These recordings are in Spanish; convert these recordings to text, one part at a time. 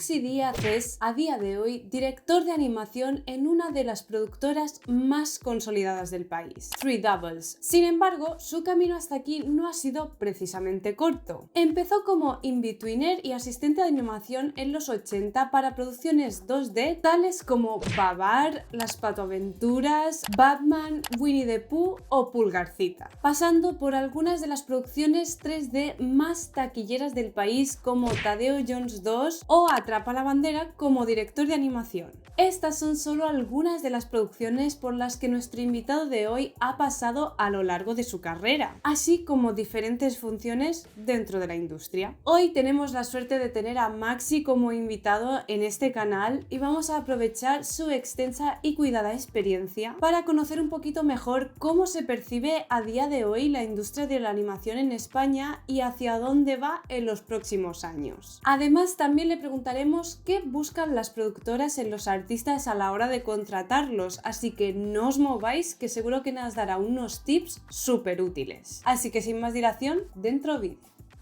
Maxi Díaz es, a día de hoy, director de animación en una de las productoras más consolidadas del país, Three Doubles. Sin embargo, su camino hasta aquí no ha sido precisamente corto. Empezó como in-betweener y asistente de animación en los 80 para producciones 2D tales como Babar, Las Patoaventuras, Batman, Winnie the Pooh o Pulgarcita, pasando por algunas de las producciones 3D más taquilleras del país como Tadeo Jones 2 o Atrapa la bandera como director de animación. Estas son solo algunas de las producciones por las que nuestro invitado de hoy ha pasado a lo largo de su carrera, así como diferentes funciones dentro de la industria. Hoy tenemos la suerte de tener a Maxi como invitado en este canal y vamos a aprovechar su extensa y cuidada experiencia para conocer un poquito mejor cómo se percibe a día de hoy la industria de la animación en España y hacia dónde va en los próximos años. Además, también le preguntaremos qué buscan las productoras en los artistas a la hora de contratarlos, así que no os mováis, que seguro que nos dará unos tips súper útiles. Así que sin más dilación, dentro vídeo.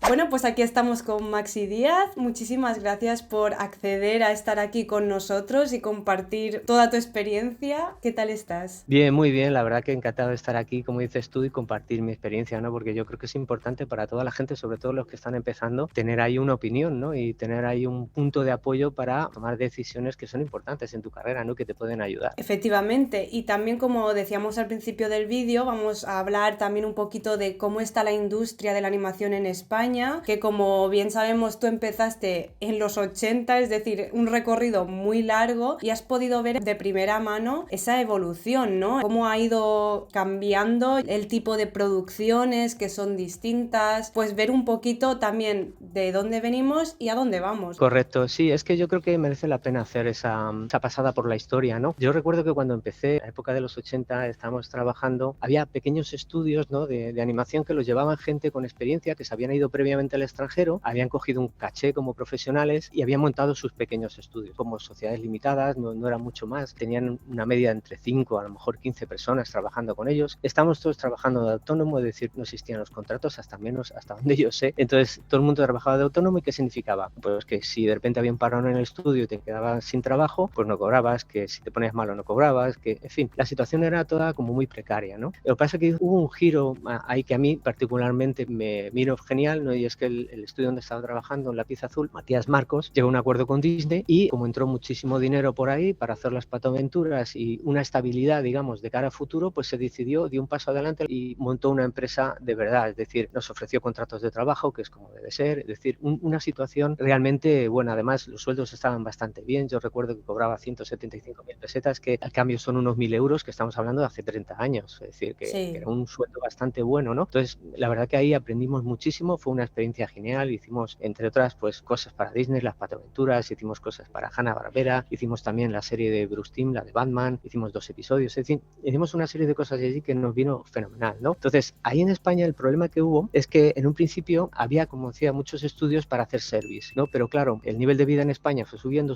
Bueno, pues aquí estamos con Maxi Díaz. Muchísimas gracias por acceder a estar aquí con nosotros y compartir toda tu experiencia. ¿Qué tal estás? Bien, muy bien, la verdad que encantado de estar aquí, como dices tú, y compartir mi experiencia, ¿no? Porque yo creo que es importante para toda la gente, sobre todo los que están empezando, tener ahí una opinión, ¿no? Y tener ahí un punto de apoyo para tomar decisiones que son importantes en tu carrera, ¿no? Que te pueden ayudar. Efectivamente, y también como decíamos al principio del vídeo, vamos a hablar también un poquito de cómo está la industria de la animación en España, que como bien sabemos tú empezaste en los 80, es decir, un recorrido muy largo y has podido ver de primera mano esa evolución, ¿no? Cómo ha ido cambiando el tipo de producciones que son distintas, pues ver un poquito también de dónde venimos y a dónde vamos. Correcto, sí, es que yo creo que merece la pena hacer esa pasada por la historia, ¿no? Yo recuerdo que cuando empecé, en la época de los 80, estábamos trabajando, había pequeños estudios, ¿no? de animación que los llevaban gente con experiencia, que se habían ido previamente al extranjero, habían cogido un caché como profesionales y habían montado sus pequeños estudios, como sociedades limitadas, no era mucho más, tenían una media entre 5, a lo mejor 15 personas trabajando con ellos. Estábamos todos trabajando de autónomo, es decir, no existían los contratos, hasta donde yo sé. Entonces, todo el mundo trabajaba de autónomo. ¿Y qué significaba? Pues que si de repente había un parón en el estudio y te quedabas sin trabajo, pues no cobrabas, que si te ponías malo no cobrabas, que, en fin, la situación era toda como muy precaria, ¿no? Lo que pasa es que hubo un giro ahí que a mí particularmente me vino genial, ¿no? Y es que el estudio donde estaba trabajando, en Lápiz Azul, Matías Marcos, llegó a un acuerdo con Disney y como entró muchísimo dinero por ahí para hacer las patoaventuras y una estabilidad, digamos, de cara a futuro, pues se decidió, dio un paso adelante y montó una empresa de verdad, es decir, nos ofreció contratos de trabajo, que es como debe ser, es decir, una situación realmente buena. Además, los sueldos estaban bastante bien. Yo recuerdo que cobraba 175.000 pesetas, que al cambio son unos 1.000 euros, que estamos hablando de hace 30 años. Es decir, que era un sueldo bastante bueno, ¿no? Entonces, la verdad que ahí aprendimos muchísimo. Fue una experiencia genial. Hicimos, entre otras, pues cosas para Disney, las patoaventuras, hicimos cosas para Hanna-Barbera, hicimos también la serie de Bruce Timm, la de Batman, hicimos 2 episodios. Es decir, hicimos una serie de cosas allí que nos vino fenomenal, ¿no? Entonces, ahí en España el problema que hubo es que en un principio había, como decía, muchos estudios para hacer service, ¿no? Pero claro, el nivel de vida en España fue subiendo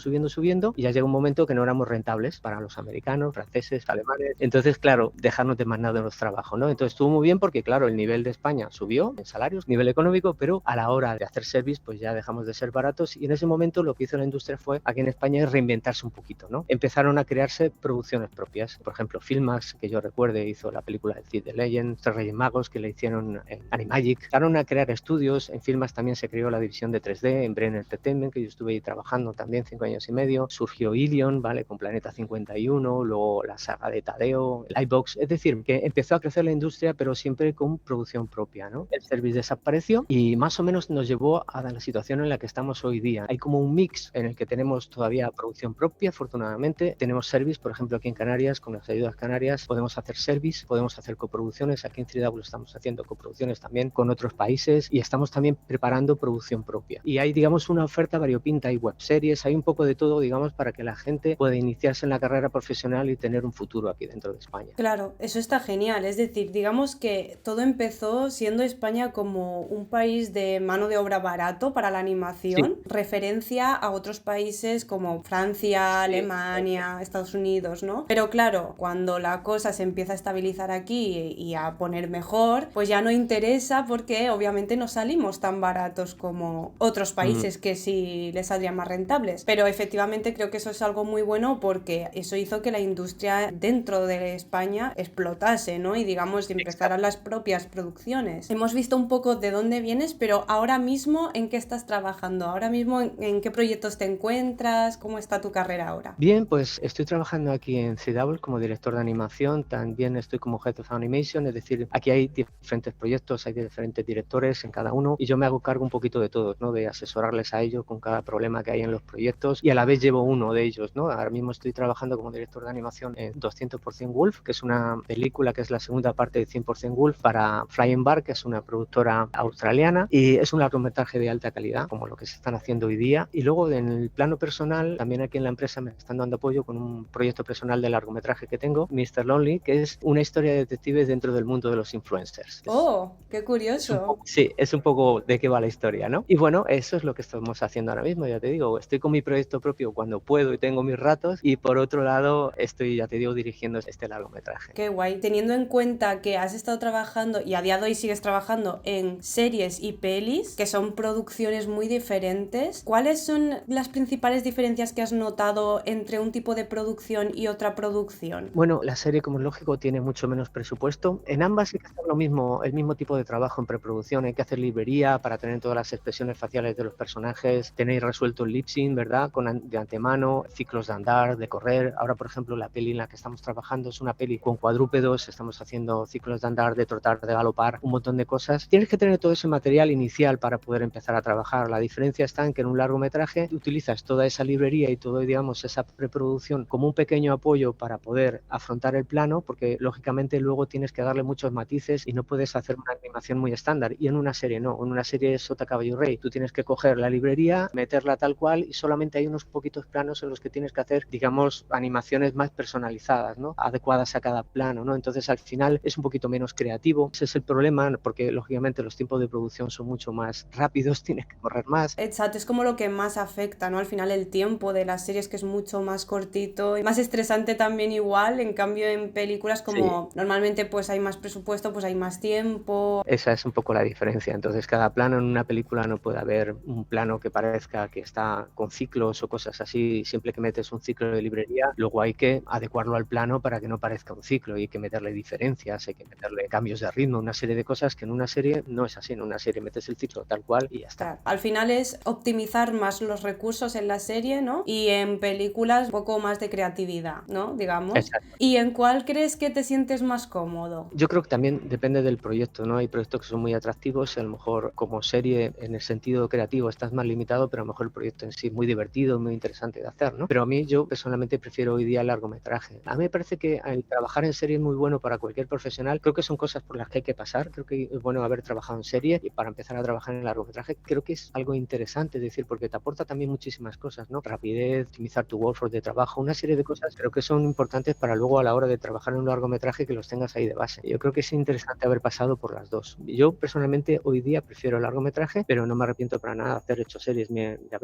y ya llegó un momento que no éramos rentables para los americanos, franceses, alemanes. Entonces, claro, dejarnos de más nada en los trabajos, ¿no? Entonces estuvo muy bien porque, claro, el nivel de España subió en salarios, nivel económico, pero a la hora de hacer service, pues ya dejamos de ser baratos y en ese momento lo que hizo la industria fue, aquí en España, es reinventarse un poquito, ¿no? Empezaron a crearse producciones propias. Por ejemplo, Filmax, que yo recuerde, hizo la película de Cid the Legend, Tres Reyes Magos, que le hicieron en Animagic. Empezaron a crear estudios. En Filmax también se creó la división de 3D, en Bren Entertainment, que yo estuve ahí trabajando también 5 años y medio. Surgió Ilion, ¿vale? Con Planeta 51, luego la saga de Tadeo, Lightbox. Es decir, que empezó a crecer la industria, pero siempre con producción propia, ¿no? El service desapareció y más o menos nos llevó a la situación en la que estamos hoy día. Hay como un mix en el que tenemos todavía producción propia, afortunadamente. Tenemos service, por ejemplo, aquí en Canarias, con las ayudas canarias, podemos hacer service, podemos hacer coproducciones. Aquí en Tridable estamos haciendo coproducciones también con otros países y estamos también preparando producción propia. Y hay, digamos, una oferta variopinta, hay webseries, hay un poco de todo, digamos, para que la gente pueda iniciarse en la carrera profesional y tener un futuro aquí dentro de España. Claro, eso está genial. Es decir, digamos que todo empezó siendo España como un país país de mano de obra barato para la animación, referencia a otros países como Francia, Alemania, Estados Unidos, ¿no? Pero claro, cuando la cosa se empieza a estabilizar aquí y a poner mejor, pues ya no interesa porque obviamente no salimos tan baratos como otros países que sí les saldrían más rentables. Pero efectivamente creo que eso es algo muy bueno porque eso hizo que la industria dentro de España explotase, ¿no? Y digamos, empezaran las propias producciones. Hemos visto un poco de dónde vienes, pero ahora mismo, ¿en qué estás trabajando? Ahora mismo, ¿en qué proyectos te encuentras? ¿Cómo está tu carrera ahora? Bien, pues estoy trabajando aquí en CW como director de animación, también estoy como Head of Animation, es decir, aquí hay diferentes proyectos, hay diferentes directores en cada uno y yo me hago cargo un poquito de todos, ¿no? De asesorarles a ellos con cada problema que hay en los proyectos y a la vez llevo uno de ellos, ¿no? Ahora mismo estoy trabajando como director de animación en 200% Wolf, que es una película que es la segunda parte de 100% Wolf para Flying Bar, que es una productora australiana y es un largometraje de alta calidad, como lo que se están haciendo hoy día. Y luego en el plano personal, también aquí en la empresa me están dando apoyo con un proyecto personal de largometraje que tengo, Mr. Lonely, que es una historia de detectives dentro del mundo de los influencers. ¡Oh, qué curioso! Sí, es un poco de qué va la historia, ¿no? Y bueno, eso es lo que estamos haciendo ahora mismo, ya te digo, estoy con mi proyecto propio cuando puedo y tengo mis ratos y por otro lado estoy, ya te digo, dirigiendo este largometraje. Qué guay, teniendo en cuenta que has estado trabajando y a día de hoy sigues trabajando en series y pelis, que son producciones muy diferentes, ¿cuáles son las principales diferencias que has notado entre un tipo de producción y otra producción? Bueno, la serie, como es lógico, tiene mucho menos presupuesto. En ambas hay que hacer lo mismo, el mismo tipo de trabajo en preproducción. Hay que hacer librería para tener todas las expresiones faciales de los personajes, tener resuelto el lip sync, ¿verdad? De antemano, ciclos de andar, de correr. Ahora, por ejemplo, la peli en la que estamos trabajando es una peli con cuadrúpedos, estamos haciendo ciclos de andar, de trotar, de galopar, un montón de cosas. Tienes que tener todo ese material inicial para poder empezar a trabajar. La diferencia está en que en un largometraje utilizas toda esa librería y todo, digamos, esa preproducción como un pequeño apoyo para poder afrontar el plano, porque lógicamente luego tienes que darle muchos matices y no puedes hacer una animación muy estándar. Y en una serie no, en una serie es Sota, Caballo y Rey. Tú tienes que coger la librería, meterla tal cual y solamente hay unos poquitos planos en los que tienes que hacer, digamos, animaciones más personalizadas, ¿no? Adecuadas a cada plano, ¿no? Entonces al final es un poquito menos creativo. Ese es el problema, porque lógicamente los tiempos de producción son mucho más rápidos, tienes que correr más. Exacto, es como lo que más afecta, ¿no? Al final el tiempo de las series, que es mucho más cortito y más estresante también igual. En cambio en películas, como normalmente pues hay más presupuesto, pues hay más tiempo. Esa es un poco la diferencia. Entonces cada plano en una película no puede haber un plano que parezca que está con ciclos o cosas así. Siempre que metes un ciclo de librería, luego hay que adecuarlo al plano para que no parezca un ciclo y hay que meterle diferencias, hay que meterle cambios de ritmo, una serie de cosas que en una serie no es así. En una serie metes el ciclo tal cual y ya está. Claro, al final es optimizar más los recursos en la serie, ¿no? Y en películas un poco más de creatividad, ¿no? Digamos. Exacto. ¿Y en cuál crees que te sientes más cómodo? Yo creo que también depende del proyecto, ¿no? Hay proyectos que son muy atractivos y a lo mejor como serie en el sentido creativo estás más limitado, pero a lo mejor el proyecto en sí es muy divertido, muy interesante de hacer, ¿no? Pero a mí yo personalmente prefiero hoy día el largometraje. A mí me parece que el trabajar en serie es muy bueno para cualquier profesional. Creo que son cosas por las que hay que pasar. Creo que es bueno haber trabajado en serie y para empezar a trabajar en largometraje creo que es algo interesante, es decir, porque te aporta también muchísimas cosas, ¿no? Rapidez, optimizar tu workflow de trabajo, una serie de cosas creo que son importantes para luego a la hora de trabajar en un largometraje que los tengas ahí de base. Yo creo que es interesante haber pasado por las dos. Yo personalmente hoy día prefiero el largometraje, pero no me arrepiento para nada de haber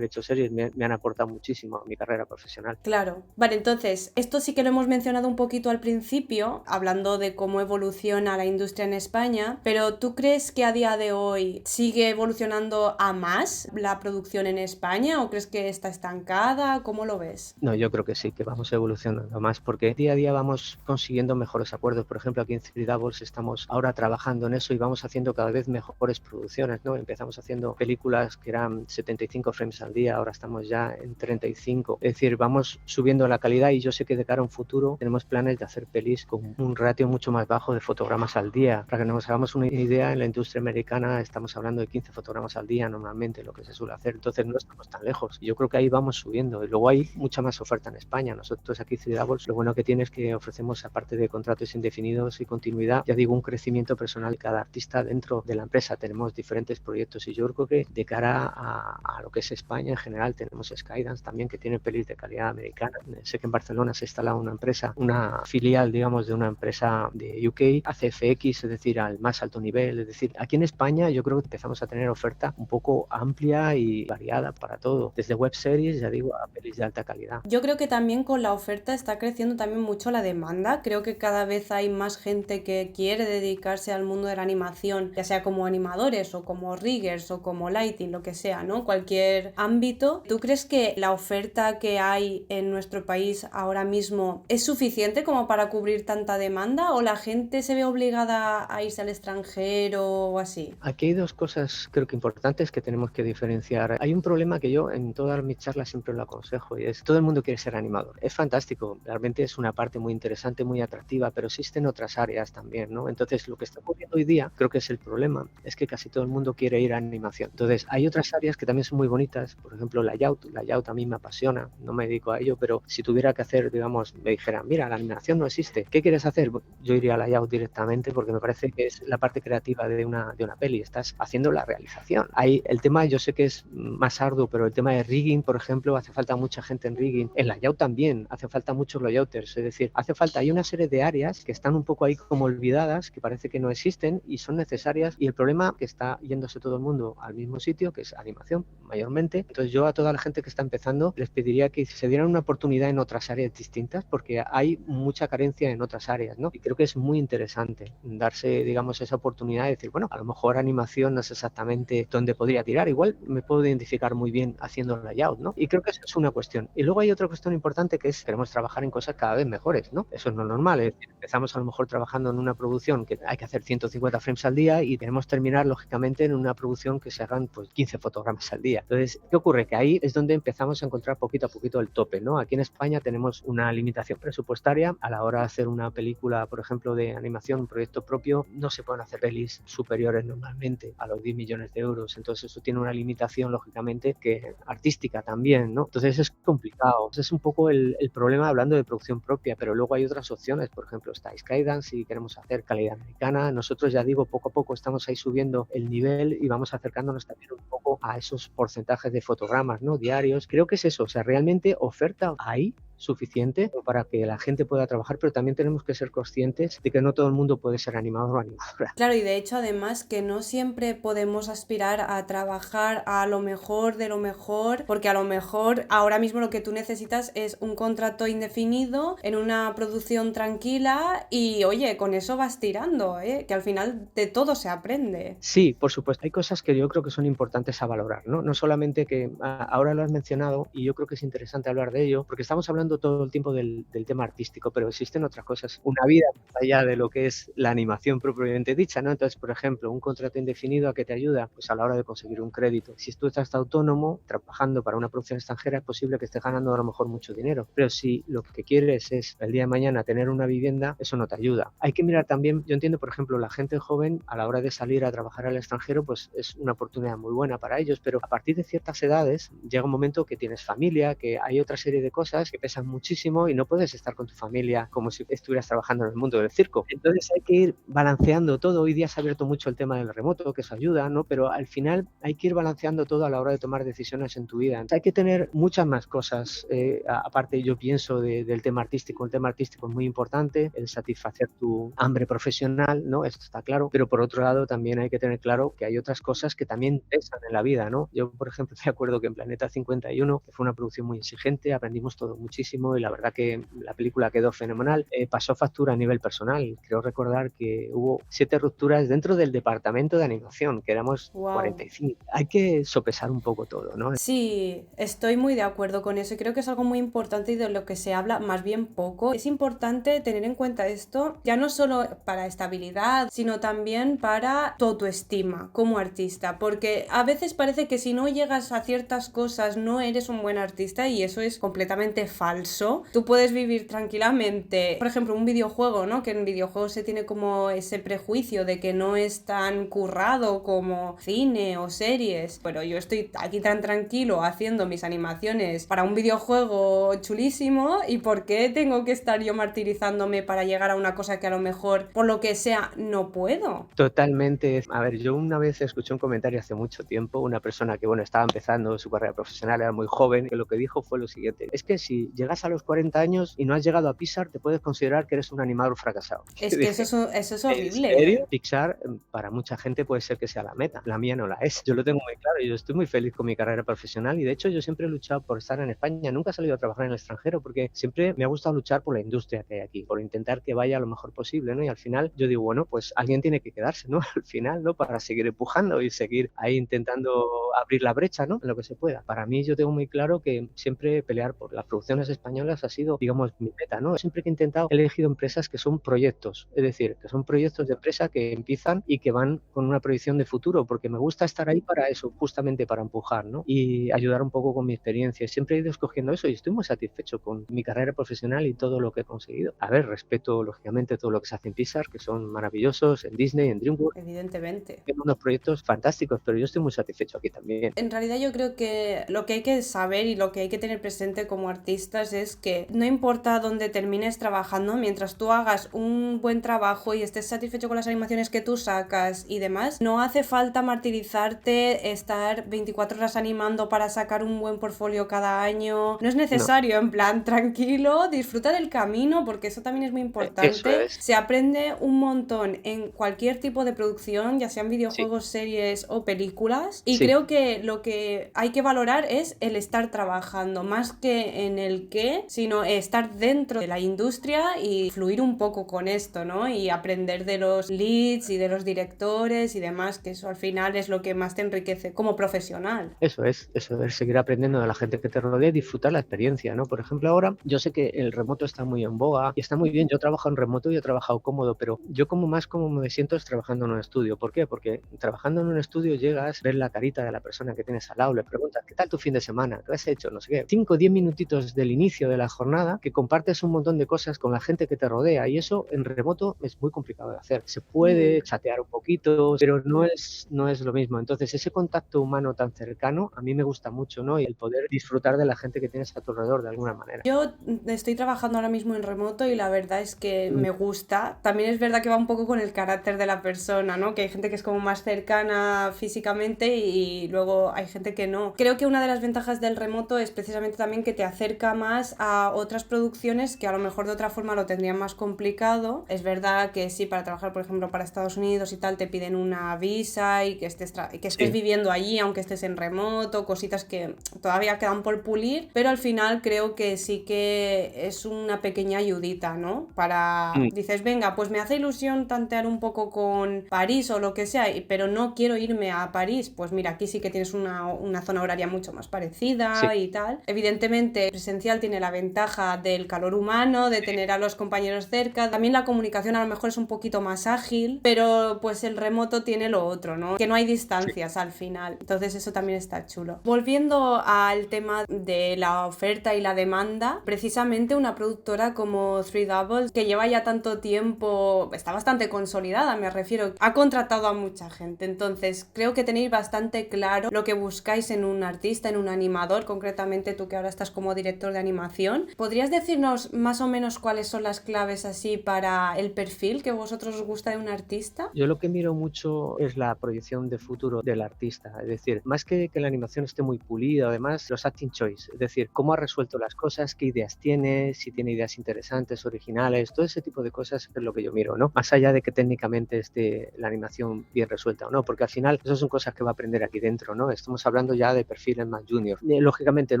hecho series, me han aportado muchísimo a mi carrera profesional. Claro. Vale, entonces, esto sí que lo hemos mencionado un poquito al principio, hablando de cómo evoluciona la industria en España, pero ¿tú crees que a día de hoy sigue evolucionando a más la producción en España o crees que está estancada? ¿Cómo lo ves? No, yo creo que sí, que vamos evolucionando más porque día a día vamos consiguiendo mejores acuerdos. Por ejemplo, aquí en Three Doubles estamos ahora trabajando en eso y vamos haciendo cada vez mejores producciones, ¿no? Empezamos haciendo películas que eran 75 frames al día, ahora estamos ya en 35. Es decir, vamos subiendo la calidad y yo sé que de cara a un futuro tenemos planes de hacer pelis con un ratio mucho más bajo de fotogramas al día. Para que nos hagamos una idea, en la industria americana estamos hablando de 15 fotogramas al día normalmente, lo que se suele hacer. Entonces no estamos tan lejos. Yo creo que ahí vamos subiendo y luego hay mucha más oferta en España. Nosotros aquí Three Doubles, lo bueno que tiene es que ofrecemos, aparte de contratos indefinidos y continuidad, ya digo, un crecimiento personal de cada artista dentro de la empresa. Tenemos diferentes proyectos y yo creo que de cara a lo que es España en general tenemos Skydance también, que tiene pelis de calidad americana. Sé que en Barcelona se ha instalado una empresa, una filial, digamos, de una empresa de UK, hace FX, es decir, al más alto nivel. Es decir, aquí en España España yo creo que empezamos a tener oferta un poco amplia y variada para todo, desde web series, ya digo, a pelis de alta calidad. Yo creo que también con la oferta está creciendo también mucho la demanda. Creo que cada vez hay más gente que quiere dedicarse al mundo de la animación, ya sea como animadores o como riggers o como lighting, lo que sea, ¿no? Cualquier ámbito. ¿Tú crees que la oferta que hay en nuestro país ahora mismo es suficiente como para cubrir tanta demanda o la gente se ve obligada a irse al extranjero o así? Aquí hay dos cosas creo que importantes que tenemos que diferenciar. Hay un problema que yo en todas mis charlas siempre lo aconsejo y es todo el mundo quiere ser animador. Es fantástico, realmente es una parte muy interesante, muy atractiva, pero existen otras áreas también, ¿no? Entonces lo que está ocurriendo hoy día, creo que es el problema, es que casi todo el mundo quiere ir a animación. Entonces hay otras áreas que también son muy bonitas, por ejemplo layout a mí me apasiona, no me dedico a ello, pero si tuviera que hacer, digamos, me dijeran, mira, la animación no existe, ¿qué quieres hacer? Yo iría a layout directamente porque me parece que es la parte creativa de una peli, estás haciendo la realización. Hay el tema, yo sé que es más arduo, pero el tema de rigging, por ejemplo, hace falta mucha gente en rigging, en layout también, hace falta muchos layouters, es decir, hay una serie de áreas que están un poco ahí como olvidadas, que parece que no existen y son necesarias, y el problema que está yéndose todo el mundo al mismo sitio, que es animación mayormente. Entonces yo a toda la gente que está empezando les pediría que se dieran una oportunidad en otras áreas distintas, porque hay mucha carencia en otras áreas, ¿no? Y creo que es muy interesante darse, digamos, esa oportunidad de decir, bueno, a lo mejor animación no es exactamente donde podría tirar, igual me puedo identificar muy bien haciendo layout, ¿no? Y creo que eso es una cuestión. Y luego hay otra cuestión importante que es queremos trabajar en cosas cada vez mejores, ¿no? Eso es lo normal, es decir, empezamos a lo mejor trabajando en una producción que hay que hacer 150 frames al día y queremos terminar lógicamente en una producción que se hagan pues 15 fotogramas al día. Entonces, ¿qué ocurre? Que ahí es donde empezamos a encontrar poquito a poquito el tope, ¿no? Aquí en España tenemos una limitación presupuestaria a la hora de hacer una película, por ejemplo, de animación, un proyecto propio, no se pueden hacer pelis superiores normalmente a los 10 millones de euros. Entonces, eso tiene una limitación, lógicamente, que artística también, ¿no? Entonces, es complicado. Es un poco el problema hablando de producción propia, pero luego hay otras opciones. Por ejemplo, está Skydance, si queremos hacer calidad americana. Nosotros, ya digo, poco a poco estamos ahí subiendo el nivel y vamos acercándonos también un poco a esos porcentajes de fotogramas, ¿no? Diarios. Creo que es eso. O sea, realmente oferta ahí suficiente para que la gente pueda trabajar, pero también tenemos que ser conscientes de que no todo el mundo puede ser animador o animadora. Claro, y de hecho además que no siempre podemos aspirar a trabajar a lo mejor de lo mejor, porque a lo mejor ahora mismo lo que tú necesitas es un contrato indefinido en una producción tranquila y oye, con eso vas tirando, ¿eh? Que al final de todo se aprende. Sí, por supuesto. Hay cosas que yo creo que son importantes a valorar, ¿no? No solamente que ahora lo has mencionado y yo creo que es interesante hablar de ello, porque estamos hablando todo el tiempo del tema artístico, pero existen otras cosas, una vida más allá de lo que es la animación propiamente dicha, ¿no? Entonces, por ejemplo, un contrato indefinido a qué te ayuda, pues a la hora de conseguir un crédito. Si tú estás autónomo trabajando para una producción extranjera, es posible que estés ganando a lo mejor mucho dinero, pero si lo que quieres es el día de mañana tener una vivienda, eso no te ayuda. Hay que mirar también, yo entiendo, por ejemplo, la gente joven a la hora de salir a trabajar al extranjero, pues es una oportunidad muy buena para ellos, pero a partir de ciertas edades llega un momento que tienes familia, que hay otra serie de cosas que pesan muchísimo y no puedes estar con tu familia como si estuvieras trabajando en el mundo del circo. Entonces hay que ir balanceando todo. Hoy día se ha abierto mucho el tema del remoto, que eso ayuda, ¿no? Pero al final hay que ir balanceando todo a la hora de tomar decisiones en tu vida. Entonces, hay que tener muchas más cosas, aparte yo pienso del tema artístico. El tema artístico es muy importante, el satisfacer tu hambre profesional, ¿no? Esto está claro, pero por otro lado también hay que tener claro que hay otras cosas que también pesan en la vida, ¿no? Yo, por ejemplo, me acuerdo que en Planeta 51, que fue una producción muy exigente, aprendimos todo muchísimo y la verdad que la película quedó fenomenal. Pasó factura a nivel personal. Creo recordar que hubo 7 rupturas dentro del departamento de animación, que éramos 45. Hay que sopesar un poco todo, ¿no? Sí, estoy muy de acuerdo con eso y creo que es algo muy importante y de lo que se habla más bien poco. Es importante tener en cuenta esto, ya no solo para estabilidad, sino también para tu autoestima como artista, porque a veces parece que si no llegas a ciertas cosas no eres un buen artista y eso es completamente falso. Tú puedes vivir tranquilamente, por ejemplo, un videojuego, ¿no? Que en videojuegos se tiene como ese prejuicio de que no es tan currado como cine o series, pero yo estoy aquí tan tranquilo haciendo mis animaciones para un videojuego chulísimo y ¿por qué tengo que estar yo martirizándome para llegar a una cosa que a lo mejor, por lo que sea, no puedo? Totalmente. A ver, yo una vez escuché un comentario hace mucho tiempo, una persona que, bueno, estaba empezando su carrera profesional, era muy joven, que lo que dijo fue lo siguiente: es que si llegas llegas a los 40 años y no has llegado a Pixar, te puedes considerar que eres un animador fracasado. Es que eso es ¿En horrible. serio? Pixar, para mucha gente puede ser que sea la meta. La mía no la es. Yo lo tengo muy claro. Yo estoy muy feliz con mi carrera profesional y de hecho yo siempre he luchado por estar en España. Nunca he salido a trabajar en el extranjero porque siempre me ha gustado luchar por la industria que hay aquí, por intentar que vaya lo mejor posible, ¿no? Y al final yo digo, bueno, pues alguien tiene que quedarse, ¿no? Al final, ¿no? Para seguir empujando y seguir ahí intentando abrir la brecha, ¿no? En lo que se pueda. Para mí yo tengo muy claro que siempre pelear por las producciones españolas ha sido, digamos, mi meta, ¿no? Siempre que he intentado, he elegido empresas que son proyectos, es decir, que son proyectos de empresa que empiezan y que van con una proyección de futuro, porque me gusta estar ahí para eso, justamente para empujar, ¿no? Y ayudar un poco con mi experiencia. Siempre he ido escogiendo eso y estoy muy satisfecho con mi carrera profesional y todo lo que he conseguido. A ver, respeto lógicamente todo lo que se hace en Pixar, que son maravillosos, en Disney, en DreamWorks. Evidentemente. Tienen unos proyectos fantásticos, pero yo estoy muy satisfecho aquí también. En realidad yo creo que lo que hay que saber y lo que hay que tener presente como artistas es que no importa dónde termines trabajando, mientras tú hagas un buen trabajo y estés satisfecho con las animaciones que tú sacas y demás, no hace falta martirizarte, estar 24 horas animando para sacar un buen portfolio cada año. No es necesario, en plan, tranquilo, disfruta del camino, porque eso también es muy importante. Eso es. Se aprende un montón en cualquier tipo de producción, ya sean videojuegos, series o películas, y creo que lo que hay que valorar es el estar trabajando, más que en el qué, sino estar dentro de la industria y fluir un poco con esto, ¿no? Y aprender de los leads y de los directores y demás, que eso al final es lo que más te enriquece como profesional. Eso es seguir aprendiendo de la gente que te rodea y disfrutar la experiencia, ¿no? Por ejemplo, ahora yo sé que el remoto está muy en boga y está muy bien. Yo trabajo en remoto y he trabajado cómodo, pero yo como me siento es trabajando en un estudio. ¿Por qué? Porque trabajando en un estudio llegas, ves la carita de la persona que tienes al lado, le preguntas, ¿qué tal tu fin de semana? ¿Qué has hecho? No sé qué. 5 o 10 minutitos del inicio de la jornada que compartes un montón de cosas con la gente que te rodea y eso en remoto es muy complicado de hacer. Se puede chatear un poquito, pero no es lo mismo. Entonces, ese contacto humano tan cercano a mí me gusta mucho, ¿no? Y el poder disfrutar de la gente que tienes a tu alrededor de alguna manera. Yo estoy trabajando ahora mismo en remoto y la verdad es que me gusta. También es verdad que va un poco con el carácter de la persona, ¿no? Que hay gente que es como más cercana físicamente y luego hay gente que no. Creo que una de las ventajas del remoto es precisamente también que te acerca más a otras producciones que a lo mejor de otra forma lo tendrían más complicado. Es verdad que sí, para trabajar, por ejemplo, para Estados Unidos y tal, te piden una visa y que estés viviendo allí, aunque estés en remoto, cositas que todavía quedan por pulir, pero al final creo que sí que es una pequeña ayudita, ¿no? Para, dices, venga, pues me hace ilusión tantear un poco con París o lo que sea, pero no quiero irme a París, pues mira, aquí sí que tienes una zona horaria mucho más parecida y tal. Evidentemente, presencial tiene la ventaja del calor humano, de tener a los compañeros cerca, también la comunicación a lo mejor es un poquito más ágil, pero pues el remoto tiene lo otro, ¿no? Que no hay distancias al final, entonces eso también está chulo. Volviendo al tema de la oferta y la demanda, precisamente una productora como Three Doubles, que lleva ya tanto tiempo, está bastante consolidada, me refiero, ha contratado a mucha gente, entonces creo que tenéis bastante claro lo que buscáis en un artista, en un animador, concretamente tú que ahora estás como director de animación. ¿Podrías decirnos más o menos cuáles son las claves así para el perfil que vosotros os gusta de un artista? Yo lo que miro mucho es la proyección de futuro del artista, es decir, más que la animación esté muy pulida, además los acting choice, es decir, cómo ha resuelto las cosas, qué ideas tiene, si tiene ideas interesantes, originales, todo ese tipo de cosas es lo que yo miro, ¿no? Más allá de que técnicamente esté la animación bien resuelta o no, porque al final eso son cosas que va a aprender aquí dentro, ¿no? Estamos hablando ya de perfiles más junior. Lógicamente en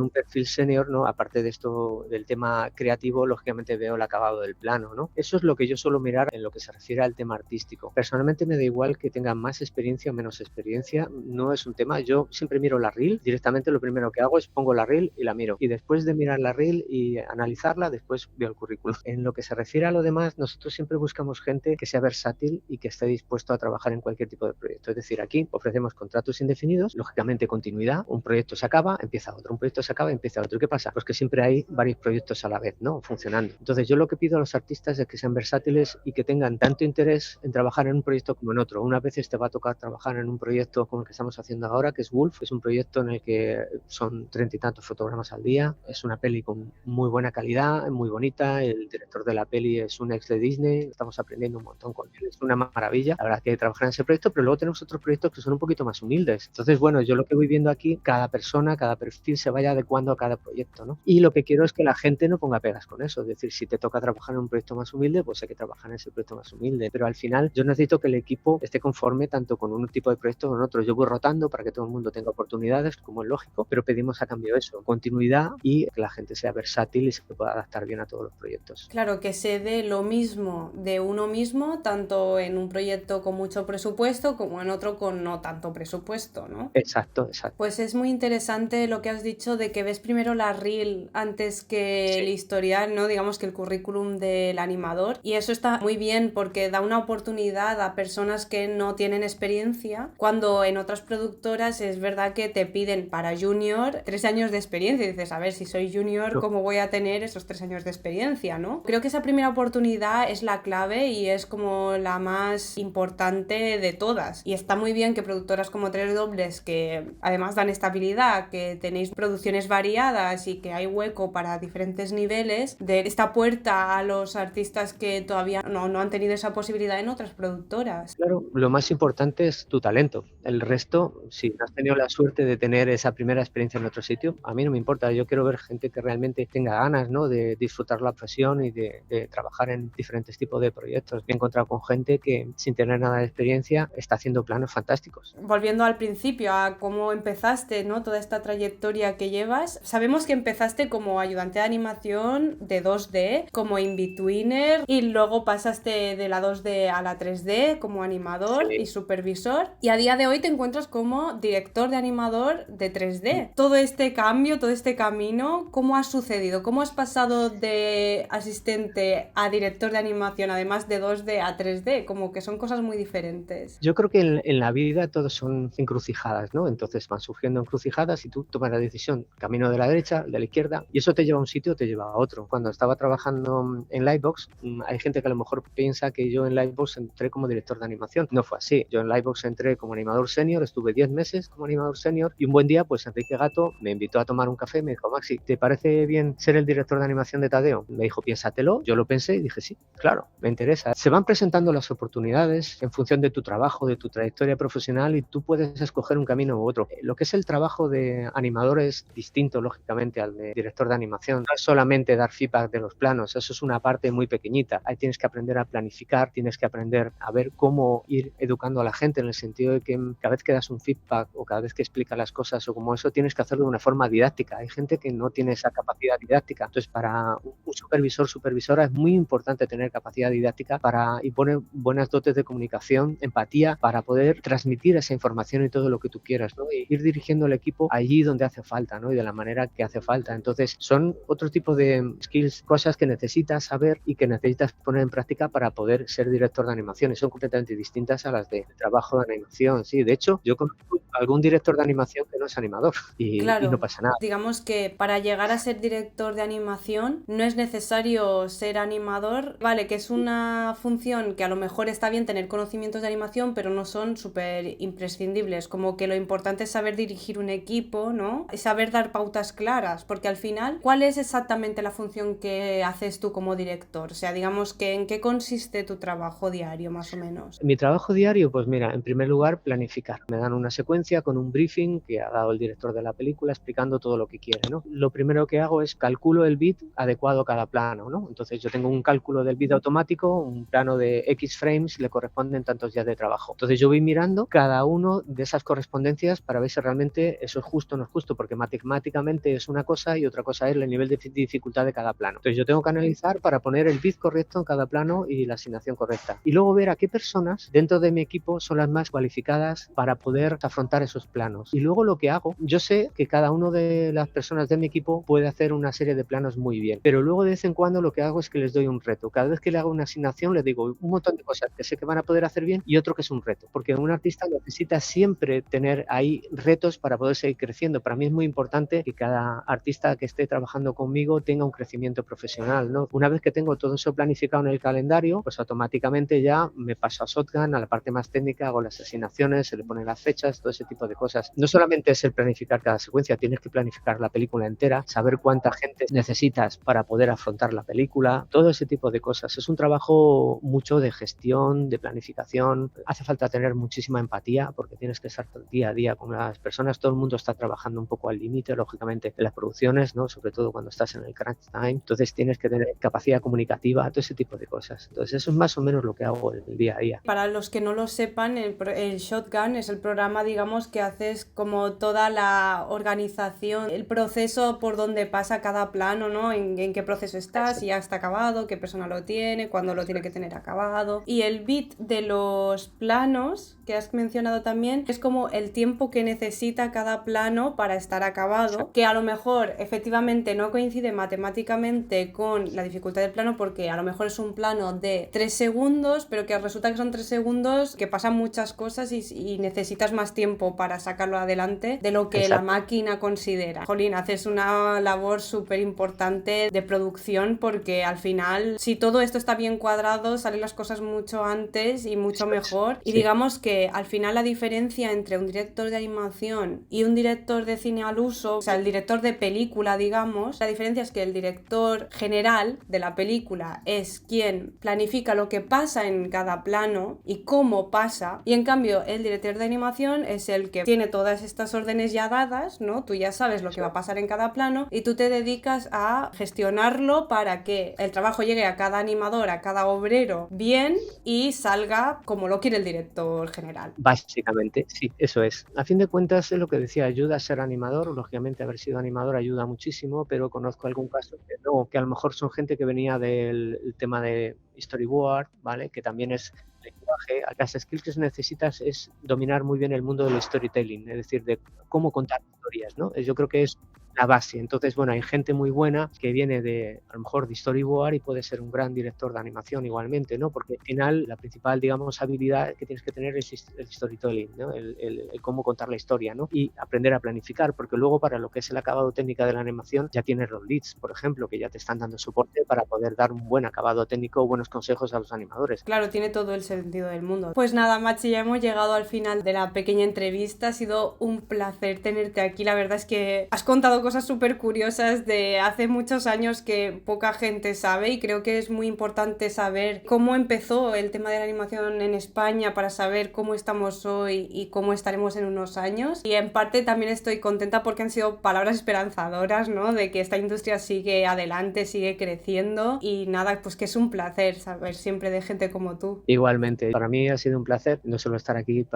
un perfil senior, ¿no? Aparte de esto del tema creativo, lógicamente veo el acabado del plano, ¿no? Eso es lo que yo suelo mirar en lo que se refiere al tema artístico. Personalmente me da igual que tenga más experiencia o menos experiencia, no es un tema, yo siempre miro la reel, directamente lo primero que hago es pongo la reel y la miro, y después de mirar la reel y analizarla, después veo el currículum. En lo que se refiere a lo demás, nosotros siempre buscamos gente que sea versátil y que esté dispuesto a trabajar en cualquier tipo de proyecto, es decir, aquí ofrecemos contratos indefinidos, lógicamente continuidad, un proyecto se acaba, empieza otro, un proyecto se acaba, empieza otro. ¿Qué pasa? Pues que siempre hay varios proyectos a la vez, ¿no? Funcionando. Entonces yo lo que pido a los artistas es que sean versátiles y que tengan tanto interés en trabajar en un proyecto como en otro. Unas veces te va a tocar trabajar en un proyecto como el que estamos haciendo ahora, que es Wolf, es un proyecto en el que son 30 y tantos fotogramas al día, es una peli con muy buena calidad, muy bonita, el director de la peli es un ex de Disney, estamos aprendiendo un montón con él, es una maravilla, la verdad que trabajar en ese proyecto, pero luego tenemos otros proyectos que son un poquito más humildes. Entonces, bueno, yo lo que voy viendo aquí, cada persona, cada perfil se vaya adecuando a cada proyecto, ¿no? Y lo que quiero es que la gente no ponga pegas con eso. Es decir, si te toca trabajar en un proyecto más humilde, pues hay que trabajar en ese proyecto más humilde. Pero al final yo necesito que el equipo esté conforme tanto con un tipo de proyecto como con otro. Yo voy rotando para que todo el mundo tenga oportunidades, como es lógico, pero pedimos a cambio eso, continuidad y que la gente sea versátil y se pueda adaptar bien a todos los proyectos. Claro, que se dé lo mismo de uno mismo, tanto en un proyecto con mucho presupuesto como en otro con no tanto presupuesto, ¿no? Exacto, exacto. Pues es muy interesante lo que has dicho de que ves primero la reel antes que el historial, ¿no? Digamos que el currículum del animador. Y eso está muy bien porque da una oportunidad a personas que no tienen experiencia, cuando en otras productoras es verdad que te piden para junior 3 años de experiencia. Y dices, a ver, si soy junior, ¿cómo voy a tener esos 3 años de experiencia, ¿no? Creo que esa primera oportunidad es la clave y es como la más importante de todas. Y está muy bien que productoras como Tres Dobles, que además dan estabilidad, que tenéis producciones variadas y que hay hueco para diferentes niveles, de esta puerta a los artistas que todavía no han tenido esa posibilidad en otras productoras. Claro, lo más importante es tu talento. El resto, si no has tenido la suerte de tener esa primera experiencia en otro sitio, a mí no me importa. Yo quiero ver gente que realmente tenga ganas, ¿no?, de disfrutar la profesión y de trabajar en diferentes tipos de proyectos. Me he encontrado con gente que, sin tener nada de experiencia, está haciendo planos fantásticos. Volviendo al principio, a cómo empezaste, ¿no?, toda esta trayectoria que llevas, sabemos que empezaste como ayudante de animación de 2D, como in-betweener, y luego pasaste de la 2D a la 3D como animador y supervisor, y a día de hoy te encuentras como director de animador de 3D. Todo este cambio, todo este camino, ¿cómo ha sucedido? ¿Cómo has pasado de asistente a director de animación, además de 2D a 3D? Como que son cosas muy diferentes. Yo creo que en la vida todos son encrucijadas, ¿no? Entonces van surgiendo encrucijadas y tú tomas la decisión, camino de la derecha, de la izquierda, y eso te lleva a un sitio o te lleva a otro. Cuando estaba trabajando en Lightbox, hay gente que a lo mejor piensa que yo en Lightbox entré como director de animación. No fue así. Yo en Lightbox entré como animador senior, estuve 10 meses como animador senior, y un buen día, pues Enrique Gato me invitó a tomar un café y me dijo, Maxi, ¿te parece bien ser el director de animación de Tadeo? Me dijo, piénsatelo. Yo lo pensé y dije, sí, claro, me interesa. Se van presentando las oportunidades en función de tu trabajo, de tu trayectoria profesional, y tú puedes escoger un camino u otro. Lo que es el trabajo de animador es distinto, lógicamente, al de director de animación. No es solamente dar feedback de los planos, eso es una parte muy pequeñita. Ahí tienes que aprender a planificar, tienes que aprender a ver cómo ir educando a la gente, en el sentido de que cada vez que das un feedback o cada vez que explicas las cosas o como eso, tienes que hacerlo de una forma didáctica. Hay gente que no tiene esa capacidad didáctica. Entonces, para un supervisor, supervisora, es muy importante tener capacidad didáctica y poner buenas dotes de comunicación, empatía, para poder transmitir esa información y todo lo que tú quieras, ¿no? Y ir dirigiendo el equipo allí donde hace falta, ¿no? Y de la manera que hace falta. Entonces, son otro tipo de skills, cosas que necesitas saber y que necesitas poner en práctica para poder ser director de animación. Y son completamente distintas a las de trabajo de animación. Sí, de hecho, yo conozco algún director de animación que no es animador y no pasa nada. Digamos que para llegar a ser director de animación no es necesario ser animador. Vale, que es una función que a lo mejor está bien tener conocimientos de animación, pero no son súper imprescindibles. Como que lo importante es saber dirigir un equipo, ¿no? Y saber dar pautas claras, porque al final, ¿cuál es exactamente la función que haces tú como director? O sea, digamos que ¿en qué consiste tu trabajo diario, más o menos? Mi trabajo diario, pues mira, en primer lugar, planificar. Me dan una secuencia con un briefing que ha dado el director de la película explicando todo lo que quiere, ¿no? Lo primero que hago es calculo el bit adecuado a cada plano, ¿no? Entonces yo tengo un cálculo del bit automático, un plano de X frames le corresponden tantos días de trabajo. Entonces yo voy mirando cada uno de esas correspondencias para ver si realmente eso es justo o no es justo, porque matemáticamente es una cosa y otra cosa es el nivel de dificultad de cada plano. Entonces yo tengo que analizar para poner el bit correcto en cada plano y la asignación correcta. Y luego ver a qué personas dentro de mi equipo son las más cualificadas para poder afrontar esos planos. Y luego lo que hago, yo sé que cada una de las personas de mi equipo puede hacer una serie de planos muy bien, pero luego de vez en cuando lo que hago es que les doy un reto. Cada vez que le hago una asignación les digo un montón de cosas que sé que van a poder hacer bien y otro que es un reto, porque un artista necesita siempre tener ahí retos para poder seguir creciendo. Para mí es muy importante que cada artista que esté trabajando conmigo tenga un crecimiento profesional, ¿no? Una vez que tengo todo eso planificado en el calendario, pues automáticamente ya me paso a Shotgun, a la parte más técnica, hago las asignaciones, se le ponen las fechas, todo ese tipo de cosas. No solamente es el planificar cada secuencia, tienes que planificar la película entera, saber cuánta gente necesitas para poder afrontar la película, todo ese tipo de cosas. Es un trabajo mucho de gestión, de planificación. Hace falta tener muchísima empatía porque tienes que estar día a día con las personas. Todo el mundo está trabajando un poco al límite, lógicamente, en las producciones, ¿no? Sobre todo cuando estás en el crunch time. Entonces tienes que tener capacidad comunicativa, todo ese tipo de cosas. Entonces eso es más o menos lo que hago en el día a día. Para los que no lo sepan, el Shotgun es el programa, digamos, que haces como toda la organización, el proceso por donde pasa cada plano, ¿no? En qué proceso está, si ya está acabado, qué persona lo tiene, cuándo lo tiene que tener acabado. Y el bit de los planos que has mencionado también es como el tiempo que necesita cada plano para estar acabado, que a lo mejor efectivamente no coincide matemáticamente con la dificultad del plano, porque a lo mejor es un plano de 3 segundos, pero que resulta que son 3 segundos que pasan muchas cosas y necesitas más tiempo para sacarlo adelante de lo que la máquina considera. Jolín, haces una labor súper importante de producción, porque al final, si todo esto está bien cuadrado, salen las cosas mucho antes y mucho mejor. Y digamos que al final la diferencia entre un director de animación y un director de cine al uso, o sea, el director de película, digamos, la diferencia es que el director general de la película es quien planifica lo que pasa en cada plano y cómo pasa, y en cambio el director de animación es el que tiene todas estas órdenes ya dadas, ¿no? Tú ya sabes lo que va a pasar en cada plano y tú te dedicas a gestionarlo para que el trabajo llegue a cada animador, a cada obrero bien y salga como lo quiere el director general. Básicamente, sí, eso es. A fin de cuentas, es lo que decía, ayuda a ser animador. Lógicamente, haber sido animador ayuda muchísimo, pero conozco algún caso que no, que a lo mejor son gente que venía del tema de storyboard, ¿vale? Que también es lenguaje. Las skills que necesitas es dominar muy bien el mundo del storytelling, es decir, de cómo contar historias, ¿no? Yo creo que es la base. Entonces, bueno, hay gente muy buena que viene de, a lo mejor, de storyboard y puede ser un gran director de animación igualmente, ¿no? Porque al final la principal, digamos, habilidad que tienes que tener es el storytelling, ¿no? El cómo contar la historia, ¿no? Y aprender a planificar, porque luego para lo que es el acabado técnico de la animación ya tienes los leads, por ejemplo, que ya te están dando soporte para poder dar un buen acabado técnico o buenos consejos a los animadores. Claro, tiene todo el sentido del mundo. Pues nada, Machi, ya hemos llegado al final de la pequeña entrevista. Ha sido un placer tenerte aquí. La verdad es que has contado cosas súper curiosas de hace muchos años que poca gente sabe, y creo que es muy importante saber cómo empezó el tema de la animación en España para saber cómo estamos hoy y cómo estaremos en unos años. Y en parte también estoy contenta porque han sido palabras esperanzadoras, ¿no? De que esta industria sigue adelante, sigue creciendo, y nada, pues que es un placer saber siempre de gente como tú. Igualmente, para mí ha sido un placer no solo estar aquí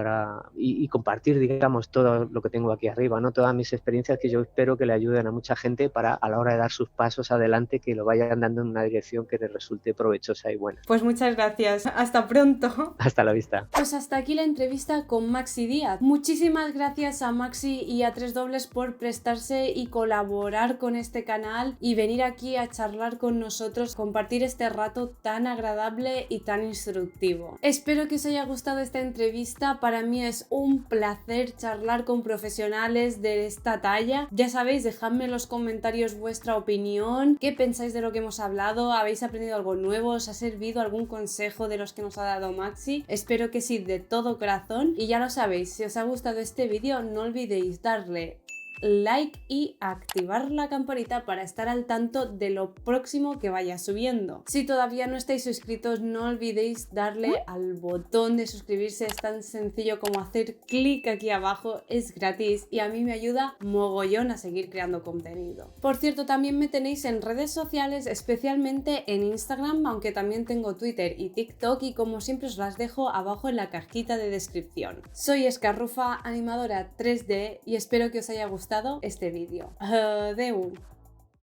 y compartir, digamos, todo lo que tengo aquí arriba, ¿no? Todas mis experiencias que yo espero que le ayuden a mucha gente para, a la hora de dar sus pasos adelante, que lo vayan dando en una dirección que les resulte provechosa y buena. Pues muchas gracias. Hasta pronto. Hasta la vista. Pues hasta aquí la entrevista con Maxi Díaz. Muchísimas gracias a Maxi y a Tres Dobles por prestarse y colaborar con este canal y venir aquí a charlar con nosotros, compartir este rato tan agradable y tan instructivo. Espero que os haya gustado esta entrevista. Para mí es un placer charlar con profesionales de esta talla. Ya sabéis, dejadme en los comentarios vuestra opinión, qué pensáis de lo que hemos hablado, habéis aprendido algo nuevo, os ha servido algún consejo de los que nos ha dado Maxi. Espero que sí, de todo corazón. Y ya lo sabéis, si os ha gustado este vídeo no olvidéis darle like y activar la campanita para estar al tanto de lo próximo que vaya subiendo. Si todavía no estáis suscritos, no olvidéis darle al botón de suscribirse. Es tan sencillo como hacer clic aquí abajo, es gratis y a mí me ayuda mogollón a seguir creando contenido. Por cierto, también me tenéis en redes sociales, especialmente en Instagram, aunque también tengo Twitter y TikTok, y como siempre os las dejo abajo en la cajita de descripción. Soy Escarrufa, animadora 3D, y espero que os haya gustado este vídeo. Adeu.